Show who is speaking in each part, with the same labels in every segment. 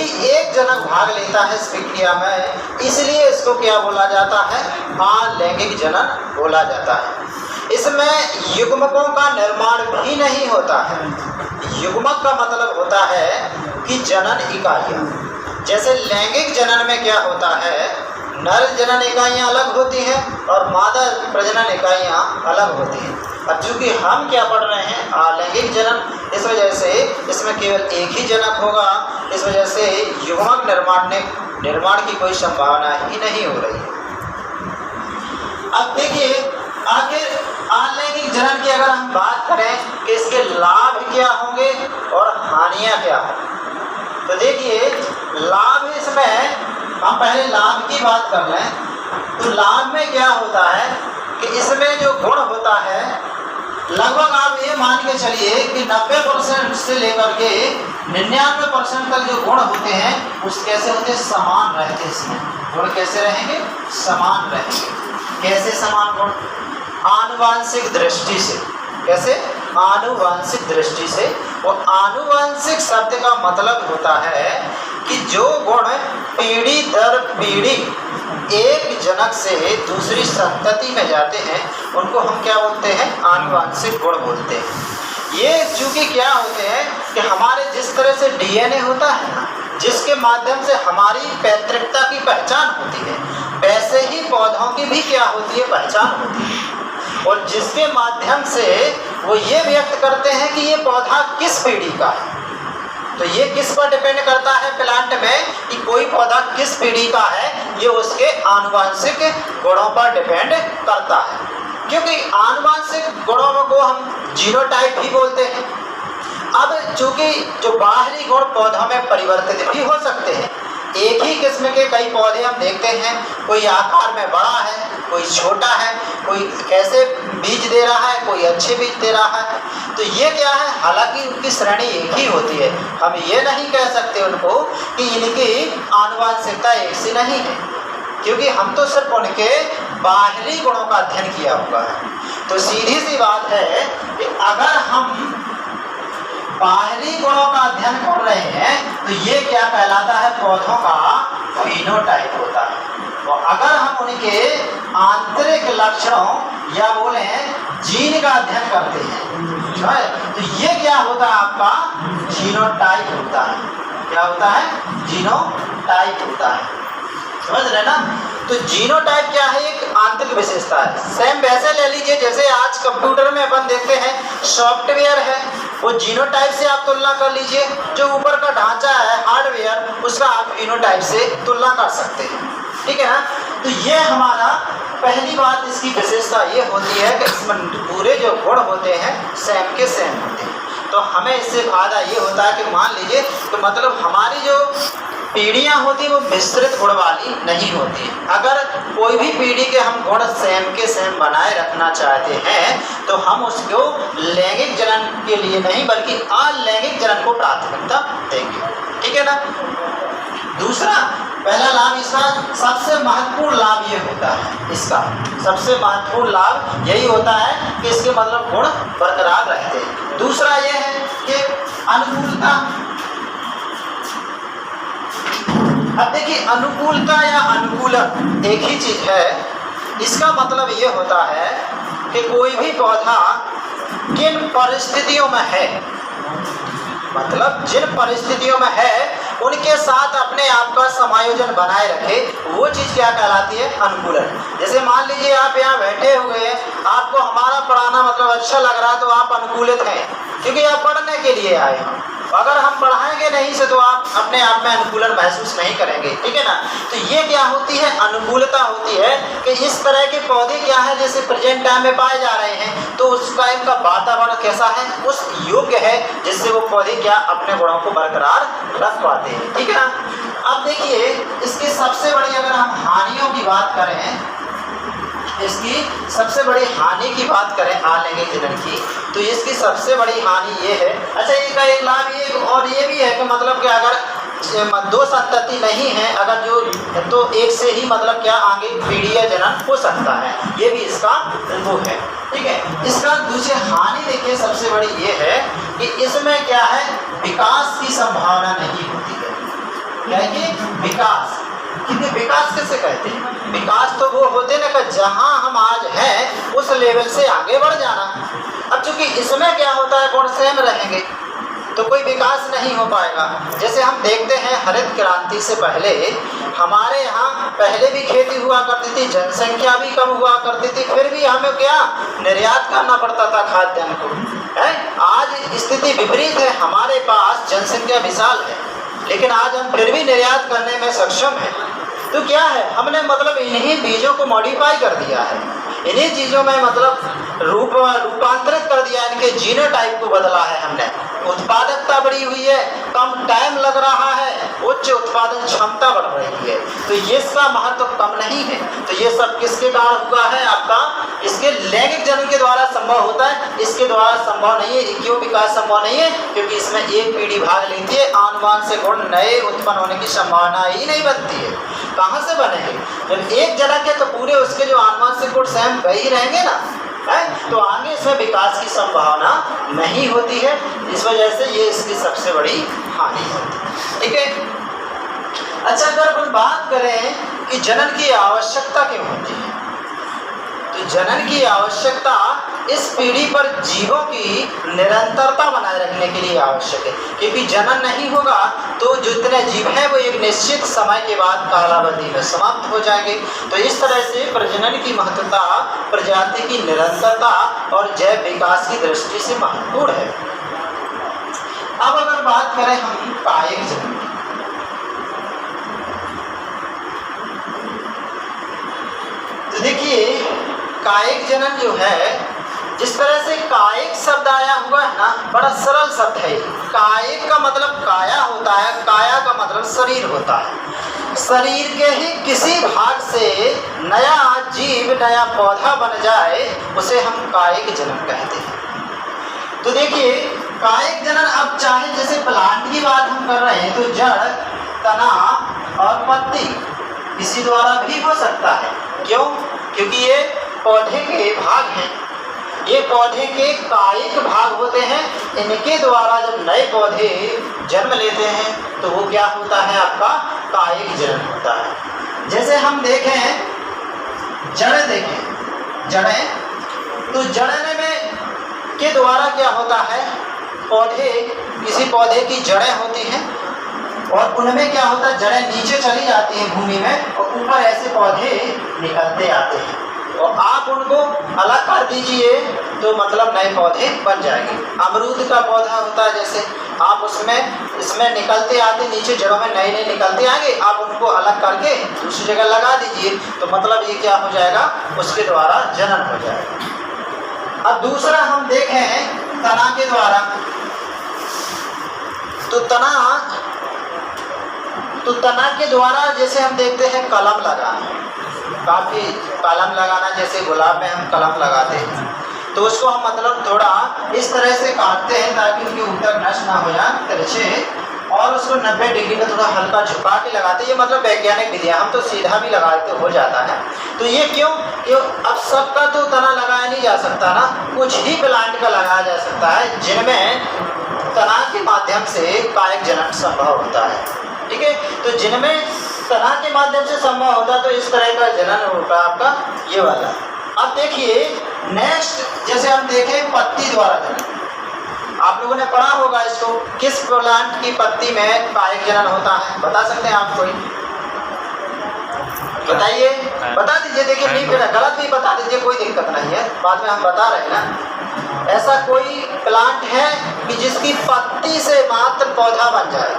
Speaker 1: एक जनक भाग लेता है इस प्रक्रिया में, इसलिए इसको क्या बोला जाता है? अलैंगिक जनन बोला जाता है। इसमें युग्मकों का निर्माण भी नहीं होता है। युग्मक का मतलब होता है कि जनन इकाइयाँ। जैसे लैंगिक जनन में क्या होता है, नर जनन इकाइयाँ अलग होती हैं और मादा प्रजनन इकाइयाँ अलग होती हैं। अब चूँकि हम क्या पढ़ रहे हैं, अलैंगिक जनन, इस वजह से इसमें केवल एक ही जनक होगा। इस वजह से युग्मक निर्माण की कोई संभावना ही नहीं हो रही है। अब देखिए, आखिर अलैंगिक जनन की अगर हम बात करें कि इसके लाभ क्या होंगे और हानियाँ क्या होंगी, तो देखिए लाभ, इसमें हम पहले लाभ की बात कर लें। तो लाभ में क्या होता है कि इसमें जो गुण होता है, लगभग आप ये मान के चलिए कि 90% से लेकर के 99% तक जो गुण होते हैं उस कैसे होते हैं, समान रहते हैं। इसमें गुण कैसे रहेंगे, समान रहेंगे। कैसे समान गुण? आनुवांशिक दृष्टि से। कैसे? आनुवांशिक दृष्टि से। और आनुवांशिक शब्द का मतलब होता है कि जो गुण पीढ़ी दर पीढ़ी एक जनक से दूसरी संतति में जाते हैं उनको हम क्या बोलते हैं, आनुवांशिक गुण बोलते हैं। ये चूँकि क्या होते हैं कि हमारे जिस तरह से डीएनए होता है ना, जिसके माध्यम से हमारी पैतृकता की पहचान होती है, वैसे ही पौधों की भी क्या होती है, पहचान होती है। और जिसके माध्यम से वो ये व्यक्त करते हैं कि ये पौधा किस पीढ़ी का है। तो ये किस पर डिपेंड करता है प्लांट में कि कोई पौधा किस पीढ़ी का है, ये उसके आनुवांशिक गुणों पर डिपेंड करता है। क्योंकि आनुवांशिक गुणों को हम जीनोटाइप भी बोलते हैं। अब चूंकि जो बाहरी गुण पौधों में परिवर्तित भी हो सकते हैं, एक ही किस्म के कई पौधे हम देखते हैं, कोई आकार में बड़ा है, कोई छोटा है, कोई कैसे बीज दे रहा है, कोई अच्छे बीज दे रहा है। तो ये क्या है, हालांकि उनकी श्रेणी एक ही होती है, हम ये नहीं कह सकते उनको कि इनकी आनुवांशिकता एक सी नहीं है, क्योंकि हम तो सिर्फ उनके बाहरी गुणों का अध्ययन किया हुआ है। तो सीधी सी बात है कि अगर हम बाहरी गुणों का अध्ययन कर रहे हैं तो ये क्या कहलाता है, पौधों का फिनोटाइप होता है। और अगर हम उनके आंतरिक लक्षणों या बोले जीन का अध्ययन करते हैं तो ये क्या होता है, आपका जीनोटाइप होता है। क्या होता है, जीनोटाइप होता है। समझ रहे ना? तो जीनोटाइप क्या है, एक आंतरिक विशेषता है। सेम वैसे ले लीजिए जैसे आज कंप्यूटर में अपन देखते हैं सॉफ्टवेयर है, वो जीनोटाइप से आप तुलना कर लीजिए। जो ऊपर का ढांचा है हार्डवेयर, उसका आप फिनोटाइप से तुलना कर सकते हैं। ठीक है ना? तो ये हमारा पहली बात, इसकी विशेषता ये होती है कि इसमें पूरे जो गुण होते हैं सेम के सेम होते हैं। तो हमें इससे फायदा ये होता है कि मान लीजिए तो मतलब हमारी जो पीढ़ियाँ होती हैं वो मिश्रित गुण वाली नहीं होती। अगर कोई भी पीढ़ी के हम गुण सेम के सेम बनाए रखना चाहते हैं तो हम उसको लैंगिक जनन के लिए नहीं बल्कि अलैंगिक जनन को प्राथमिकता देंगे। ठीक है ना? दूसरा, पहला लाभ, इसका सबसे महत्वपूर्ण लाभ ये होता है, इसका सबसे महत्वपूर्ण लाभ यही होता है कि इसके मतलब गुण बरकरार रहते हैं। दूसरा ये है कि अनुकूलता। अब देखिए, अनुकूलता या अनुकूलन एक ही चीज है। इसका मतलब ये होता है कि कोई भी पौधा किन परिस्थितियों में है, मतलब जिन परिस्थितियों में है उनके साथ अपने आप का समायोजन बनाए रखे, वो चीज़ क्या कहलाती है, अनुकूलन। जैसे मान लीजिए आप यहाँ बैठे हुए हैं, आपको हमारा पढ़ाना मतलब अच्छा लग रहा है तो आप अनुकूलित हैं, क्योंकि आप पढ़ने के लिए आए हैं। अगर हम पढ़ाएंगे नहीं से तो आप अपने आप में अनुकूलन महसूस नहीं करेंगे। ठीक है ना? तो ये क्या होती है, अनुकूलता होती है कि इस तरह के पौधे क्या है जैसे प्रेजेंट टाइम में पाए जा रहे हैं, तो उस टाइम का वातावरण कैसा है, उस योग्य है जिससे वो पौधे क्या अपने गुणों को बरकरार रख पाते हैं। ठीक है ना? अब देखिए, इसकी सबसे बड़ी अगर हम हानियों की बात करें, इसकी सबसे बड़ी हानि की बात करें अलैंगिक जनन की, तो इसकी सबसे बड़ी हानि ये है। अच्छा, इसका एक लाभ ये और ये भी है कि मतलब कि अगर दो संतति नहीं है, अगर जो तो एक से ही मतलब क्या आगे पीढ़ी जनन हो सकता है, ये भी इसका वो है। ठीक है? इसका दूसरी हानि देखिए सबसे बड़ी ये है कि इसमें क्या है, विकास की संभावना नहीं होती है। ठीक है? विकास की संभावना नहीं होती है। इसमें क्या होता है, अनुकूलता होती है, क्या है कि विकास। क्योंकि विकास किसे कहते हैं? विकास तो वो होते ना कि जहाँ हम आज हैं उस लेवल से आगे बढ़ जाना। अब चूंकि इसमें क्या होता है, गुण सेम रहेंगे तो कोई विकास नहीं हो पाएगा। जैसे हम देखते हैं हरित क्रांति से पहले हमारे यहाँ पहले भी खेती हुआ करती थी, जनसंख्या भी कम हुआ करती थी, फिर भी हमें क्या निर्यात करना पड़ता था खाद्यान्न को, है। आज स्थिति विपरीत है, हमारे पास जनसंख्या विशाल है लेकिन आज हम फिर भी निर्यात करने में सक्षम हैं। तो क्या है, हमने मतलब इन्हीं बीजों को मॉडिफाई कर दिया है, इन्हीं चीज़ों में मतलब रूपांतरित कर दिया, इनके जीनोटाइप को बदला है हमने। उत्पादकता बढ़ी हुई है, कम टाइम लग रहा है, उच्च उत्पादन क्षमता बढ़ रही है। तो ये इसका महत्व कम नहीं है। तो ये सब किसके कारण हुआ है? आपका इसके लैंगिक जनन के द्वारा संभव होता है, इसके द्वारा संभव नहीं है। क्यों विकास संभव नहीं है? क्योंकि इसमें एक पीढ़ी भाग लेती है, आनुवांशिक से गुण नए उत्पन्न होने की संभावना ही नहीं बनती है। कहाँ से बनेंगे? जब एक जनक है तो पूरे उसके जो आनुवांशिक गुण सेम वही रहेंगे ना, है। तो आगे इसमें विकास की संभावना नहीं होती है। इस वजह से ये इसकी सबसे बड़ी हानि है। ठीक है। अच्छा, अगर अपन बात करें कि जनन की आवश्यकता क्यों होती है, तो जनन की आवश्यकता इस पीढ़ी पर जीवों की निरंतरता बनाए रखने के लिए आवश्यक है। क्योंकि जनन नहीं होगा तो जितने जीव हैं वो एक निश्चित समय के बाद कालावधि में समाप्त हो जाएंगे। तो इस तरह से प्रजनन की महत्वता प्रजाति की निरंतरता और जैव विकास की दृष्टि से महत्वपूर्ण है। अब अगर बात करें हम कायिक जनन, तो देखिए कायिक जनन जो है, जिस तरह से कायिक शब्द आया हुआ है ना, बड़ा सरल शब्द है। कायिक का मतलब काया होता है, काया का मतलब शरीर होता है। शरीर के ही किसी भाग से नया जीव, नया पौधा बन जाए उसे हम कायिक जनन कहते हैं। तो देखिए कायिक जनन, अब चाहे जैसे प्लांट की बात हम कर रहे हैं तो जड़, तना और पत्ती इसी द्वारा भी हो सकता है। क्यों? क्योंकि ये पौधे के भाग हैं, ये पौधे के कायिक भाग होते हैं। इनके द्वारा जब नए पौधे जन्म लेते हैं तो वो क्या होता है? आपका कायिक जनन होता है। जैसे हम देखें जड़ें, देखें जड़ें, तो जड़ने में के द्वारा क्या होता है? पौधे, किसी पौधे की जड़ें होती हैं और उनमें क्या होता है? जड़ें नीचे चली जाती हैं भूमि में और ऊपर ऐसे पौधे निकलते आते हैं। और आप उनको अलग कर दीजिए तो मतलब नए पौधे बन जाएंगे। अमरूद का पौधा होता है, जैसे आप इसमें निकलते आते, नीचे जड़ों में नए नए निकलते आएंगे, आप उनको अलग करके दूसरी जगह लगा दीजिए तो मतलब ये क्या हो जाएगा? उसके द्वारा जनन हो जाएगा। अब दूसरा हम देखें तना के द्वारा, तो तना के द्वारा जैसे हम देखते हैं कलम लगाना, काफ़ी कलम लगाना, जैसे गुलाब में हम कलम लगाते हैं तो उसको हम मतलब थोड़ा इस तरह से काटते हैं ताकि उनके ऊपर नष्ट ना हो जाए तिरछे, और उसको 90 डिग्री में थोड़ा हल्का झुका के लगाते हैं। ये मतलब वैज्ञानिक विधियाँ, हम तो सीधा भी लगाते हो जाता है। तो ये क्यों? अब सबका तो तना लगाया नहीं जा सकता ना, कुछ ही प्लांट का लगाया जा सकता है जिनमें तना के माध्यम से कायिक जनन संभव होता है। ठीक है। तो जिनमें तना के माध्यम से संभव होता है तो इस तरह का जनन होता है आपका ये वाला। अब देखिए नेक्स्ट, जैसे हम देखें पत्ती द्वारा जनन, आप लोगों ने पढ़ा होगा इसको, किस प्लांट की पत्ती में कायिक जनन होता है? बता सकते हैं आप कोई? बताइए, बता दीजिए। देखिए नहीं, फिर गलत भी बता दीजिए, कोई दिक्कत नहीं है, बाद में हम बता रहे हैं ना। ऐसा कोई प्लांट है कि जिसकी पत्ती से मात्र पौधा बन जाए?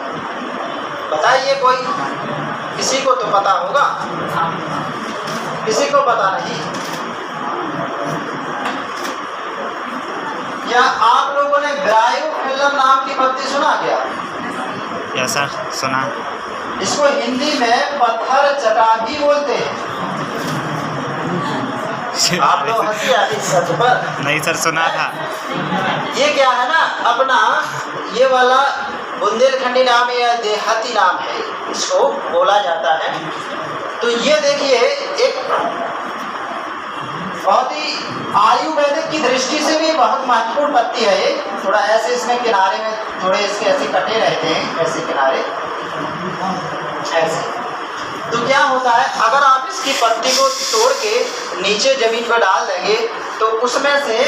Speaker 1: बताइए कोई, किसी को तो पता होगा, किसी को पता नहीं। क्या आप लोगों ने ब्रायोफिल्म नाम की पत्ती सुना क्या?
Speaker 2: यस सर, सुना।
Speaker 1: इसको हिंदी में पत्थर चटा भी बोलते हैं। आप लोग हंसी आती सच पर?
Speaker 2: नहीं सर, सुना था।
Speaker 1: ये क्या है ना, अपना ये वाला बुंदेलखंडी नाम या देहाती नाम है, इसको बोला जाता है। तो ये देखिए एक बहुत ही आयुर्वेदिक की दृष्टि से भी बहुत महत्वपूर्ण पत्ती है ये। थोड़ा ऐसे इसमें किनारे में थोड़े इसके ऐसे कटे रहते हैं, ऐसे किनारे। ऐसे। तो क्या होता है, अगर आप इसकी पत्ती को तोड़ के नीचे जमीन पर डाल देंगे तो उसमें से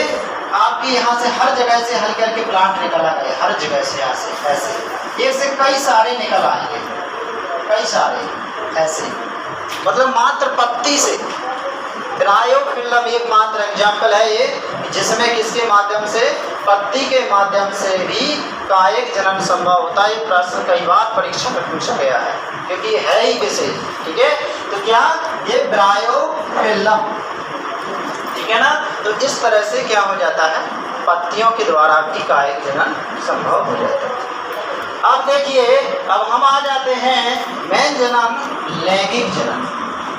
Speaker 1: आपकी यहाँ से हर जगह से हल्के हल्के प्लांट निकल आएंगे, हर जगह से यहाँ से ऐसे एक से कई सारे निकल आएंगे, कई सारे ऐसे, मतलब मात्र पत्ती से। ब्रायोफिल्लम एक मात्र एग्जाम्पल है ये, जिसमें किसके माध्यम से, पत्ती के माध्यम से भी कायिक जनन संभव होता है। ये प्रश्न कई बार परीक्षा में पूछा गया है क्योंकि है ही विशेष, ठीक है। तो क्या ये ब्रायोफिल्लम, ठीक है ना। तो इस तरह से क्या हो जाता है, पत्तियों के द्वारा भी कायिक जनन संभव हो जाता है। अब देखिए, अब हम आ जाते हैं मेन जनन, लैंगिक जनन।